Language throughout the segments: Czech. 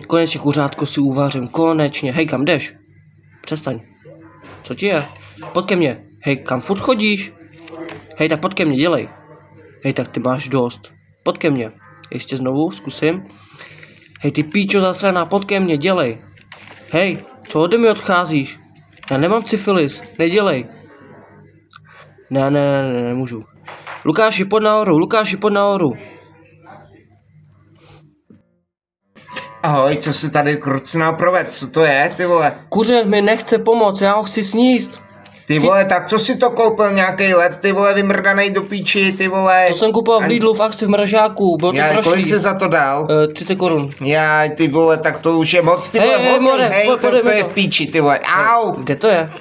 Konečně kuřátko si uvařím, konečně. Hej, kam jdeš? Přestaň. Co ti je? Pojď ke mně. Hej, kam furt chodíš? Hej, tak pojď ke mně, dělej. Hej, tak ty máš dost. Pojď ke mně. Ještě znovu, zkusím. Hej, ty píčo zasraná, pojď ke mně, dělej. Hej, co ode mě odcházíš? Já nemám syfilis, nedělej. Ne, nemůžu. Lukáši, pojď nahoru. Ahoj, co si tady krucná proved, co to je, ty vole? Kuře mi nechce pomoct, já ho chci sníst. Ty vole, tak co si to koupil nějaký let, ty vole, vymrdanej do píči, ty vole? To jsem kupoval v Lidlu v akci v mražáku, bylo to prošlý. Kolik jsi za to dal? 30 korun. Já, ty vole, tak to už je moc, ty vole, hej, to je v píči, ty vole, au! Kde to je?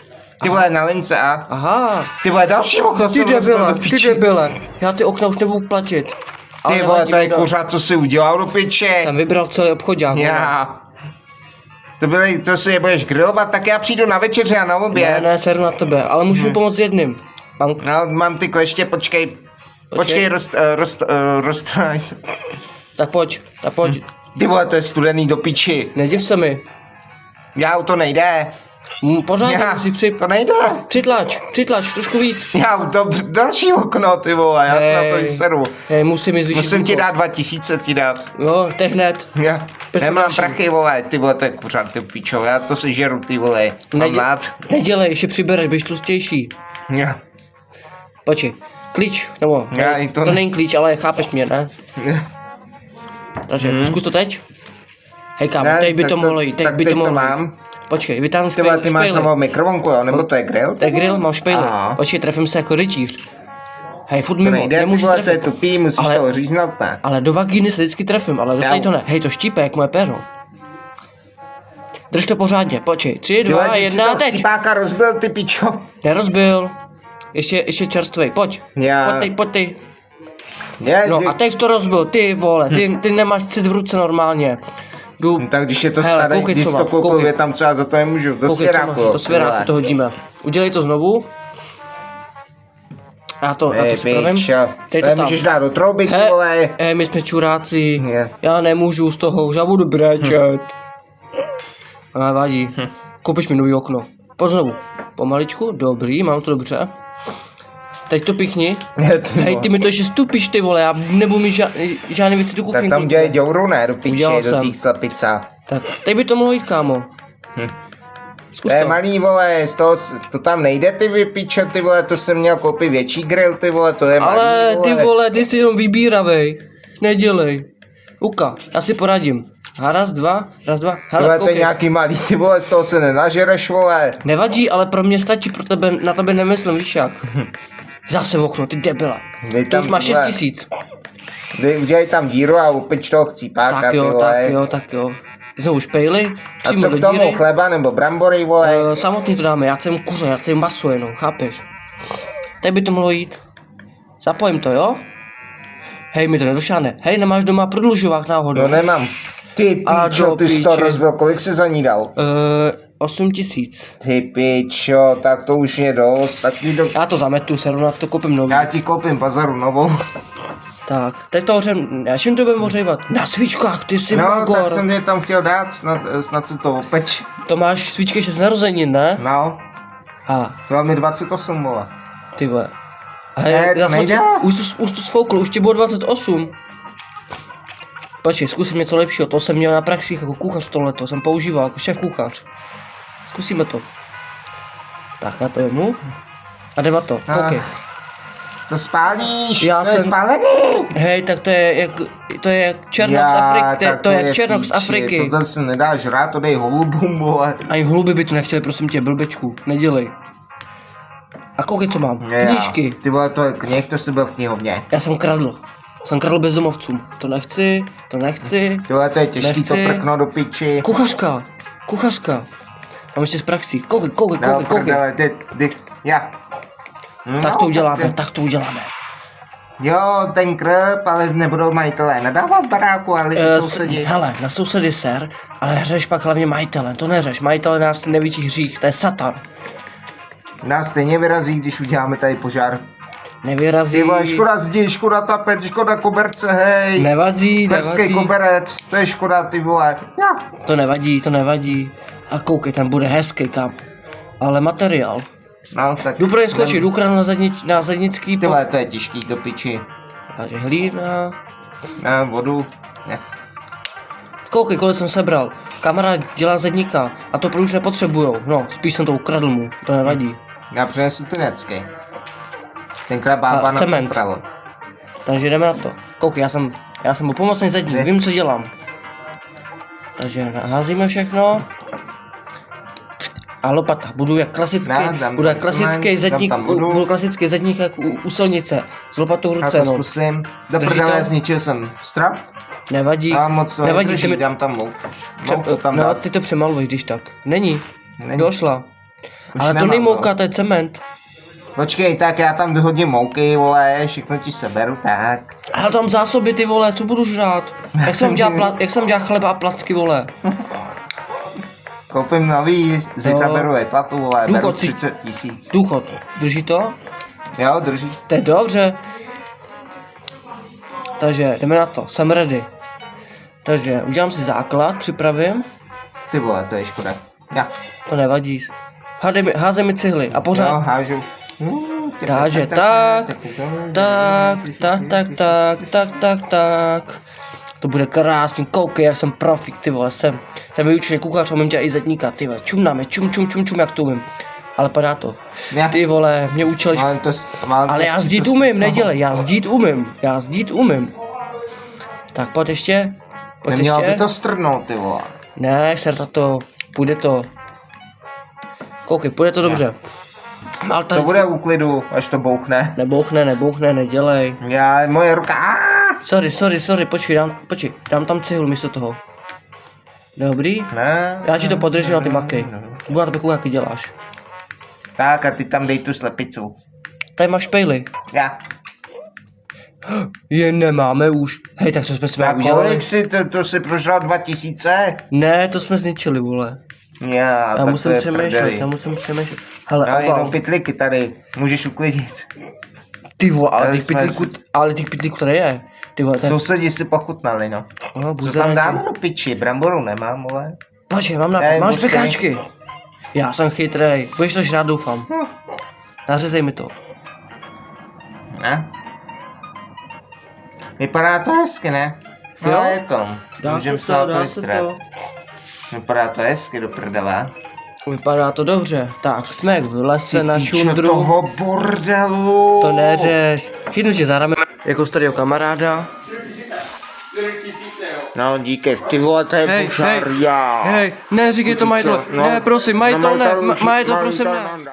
Ty vole, na lince, a? Aha. Ty vole, další okno jsem rozbil do píči. Ty debile, já ty okna už nebudu platit. Ty vole, to je kuřát, co si udělal do piče. Jsem vybral celý obchodák. Já. To si je budeš grilovat, tak já přijdu na večeře a na oběd. Ne, seru na tebe, ale můžu mi pomoct jedním. No, mám ty kleště, počkej, Tak pojď. Ty vole, to je studený do piči. Nediv se mi. Já, to nejde. Pořádně musí To nejde. Přitlač, trošku víc. Já, to další okno, ty vole, já se na to seru. Hej, musím ti dát 2000 ti dát. Jo, to je hned. Já nemám prachy, vole, ty vole, to je kuřát, ty pičo, já to si žeru, ty vole. Nedělej, ještě přibereš, budeš tlustější. Já. Počkej, klíč, nebo, to není klíč, ale chápeš mě, ne? Takže, zkus to teď. Hej kámo, teď by to mohlo jít, teď by to mohlo jít. Počkej, vytáhnu špejle. Ty máš novou mikrovlnku, jo? Nebo to je grill? To je grill, mám špejle. Počkej, trefím se jako rytíř. Hej, furt mimo, nemůžu trefit. To je tupý, musíš to říznout, ne? Ale do vagíny se vždycky trefím, ale do tady to ne. Hej, to štípe, jak moje péro. Drž to pořádně, počkej, 3, 2, 1, teď. Cipáka rozbil, ty pičo. Nerozbil. Ještě čerstvej, pojď. Pojď. No a teď to rozbil, ty vole, ty nemáš cit v ruce normálně. No, tak když je to staré, když to koupil, je tam třeba za to nemůžu, do svěráku. Do svěráku to hodíme. Udělej to znovu. Já to připravím. To můžeš dát do trouby, vole. My jsme čuráci. Já nemůžu z toho, už já budu brečet. Nevadí. Koupíš mi nový okno. Pojď znovu. Pomaličku, dobrý, mám to dobře. Teď to pichni. Hej, ty mi to ještě stupíš, ty vole, já nebudu mít žádný věci do kuchyňky. Tak tam dělej děuru, ne, do piče, do těch slepica. Tak, teď by to mohlo jít, kámo. Zkus to. Malý, vole, to tam nejde, ty pičo, ty vole, to jsem měl koupit větší grill, ty vole, to je malý, ale ty vole, ty jsi jenom vybíravej. Nedělej. Uka, já si poradím. Raz, dva. Hele, to je nějaký malý, ty vole, z toho se nenažereš, vole. Nevadí, ale pro mě stačí, na tebe nemyslím, víš jak. Zase v okno, ty debila. To už má 6000. Udělej tam díru a upeč toho chcípáka, ty vole. Tak jo. Znovu špejli, a co k tomu, chleba nebo brambory, vole? Samotný to dáme, já chcem kuře, já chcem maso jenom, chápeš? Teď by to mohlo jít. Zapojím to, jo? Hej, mi to nedošáhne. Hej, nemáš doma prodlužovák náhodou? No nemám. Ty pičo, ty jsi to rozbil, kolik jsi za ní dal? 8000. Ty pičo, tak to už je dost. Já to zametu, se rovná to koupím novou. Já ti koupím bazaru novou. Tak, teď to hořem, já čím to budem hořejvat? Na svíčkách, ty jsi magor. No, tak jsem je tam chtěl dát, snad se to opeč. To máš svíčky ještě z narozenin, ne? No. Bylo mi 28, vole. Ty vole. Nejde? Už to sfouklo, už ti bylo 28. Počkej, zkusím něco lepšího, to jsem měl na praxích jako kuchař tohleto, jsem používal jako šéf kuchař. Zkusíme to. Tak, já to jemu. A jdeme to, koukej. To spálíš, to je spálený. Hej, tak to je jak černok z Afriky, to je jak černok z Afriky. To se nedá žrát, to dej holubům, vole. Ani holuby by to nechtěli, prosím tě, blbečku, nedělej. A koukej, co mám, knížky. Ty vole, to je knih, to jsi byl v knihovně. Já jsem kradl bezdomovcům, to nechci. Tyhle, to je těžký to prkno do piči. Kuchařka. Mám ještě z praxí, koukej. Já. Tak to uděláme. Jo, ten krb, ale nebudou majitelé nadávat baráku, ale sousedi. Hele, na sousedy ser, ale řeš pak hlavně majitele, to neřeš, majitele nás ten největší hřích, to je satan. Nás stejně vyrazí, když uděláme tady požár. Nevyrazí. Ty vole, škoda zdi, škoda tapet, škoda koberce, hej. Nevadí, Perský koberec, to je škoda, ty vole. Ja. To nevadí. A koukej, tam bude hezký kam. Ale materiál. No, tak... Jdu pro ně skočit, jdu krát na zednický... Ty vole, to je těžký do piči. Takže hlína... Na vodu, ne. Koukej, kolik jsem sebral. Kamarád dělá zedníka a to pro už nepotřebujou. No, spíš jsem to ukradl mu, to nevadí. Já přinesu ty necky. Tenkrát bába na cement. pralo. Takže jdeme na to. Koukej, já jsem mu pomocný zedník, vím, co dělám. Takže naházíme všechno. A lopata, budu jak klasický zedník, budu klasický zedník jak u silnice. S lopatou v ruce, no. Zkusím. Do prdele zničil jsem strop. Nevadí, A moc to nevadí, nedrží, dám tam louk. Mouku tam no, dát. ty to přemaluj, když tak. Není. Došla. Už Ale to nemám, není mouka, no. to je cement. Počkej, tak já tam vyhodím mouky, vole, všechno ti seberu, tak. Ale tam zásoby, ty vole, co budu žrát? Jak jsem dělal chleba a placky, vole. Koupím nový, zítra Jo. beru platu, vole, beru Důchodci. 30 000. Důchod, drží to? Jo, drží. To je dobře. Takže jdeme na to, jsem ready. Takže udělám si základ, připravím. Ty vole, to je škoda. Já. To nevadí. Házej mi cihly a Jo, pořád. hážu. Takže tak. To bude krásný, koukej, jak jsem profik, ty vole, jsem vyučený kuchař, umím dělat i zedníka, ty vole, čumnáme, čum, jak to umím. Ale padá to. Já. Ty vole, mě učil, ale já zdít umím, nedělej, já zdít umím. Tak pojď ještě. Nemělo by to strnout, ty vole. Ne, serta to, půjde to. Koukej, půjde to dobře. To bude u klidu, až to bouchne. Nebouchne, nedělej. Moje ruka. Sorry, počkej, dám tam cihlu místo toho. Dobrý? Ne. Já ti to podržím a ty makej. Budu na tebe koukat, jaký děláš. Tak a ty tam dej tu slepicu. Tady máš špejly. Já. Je nemáme už. Hej, tak co jsme si udělali? Kolik si, to si prožral 2000? Ne, to jsme zničili, vole. Já musím přemýšlet. Hele, no, jenom pytlíky tady, můžeš uklidit. Ty vole, ale těch pytlíků tady je. Ty vole, ten... Sousedi si pochutnali, no. Co tam dáme do piči? Bramboru nemám, vole. Počkej, mám nápad, máš pekáčky. Já jsem chytrej, budeš to žrát, doufám. Nařezej mi to. Ne? Vypadá to hezky, ne? Jo? No, je to. Dá se to. Vypadá to hezky do prdele. Vypadá to dobře. Tak, jsme v lese na čundru. toho bordelu. To neřeš. Chytnu tě za ramen jako starého kamaráda. No díky, ty vole, to je požár, já. Hej, neříkej to majitel. Ne, prosím, majitel ne, prosím ne.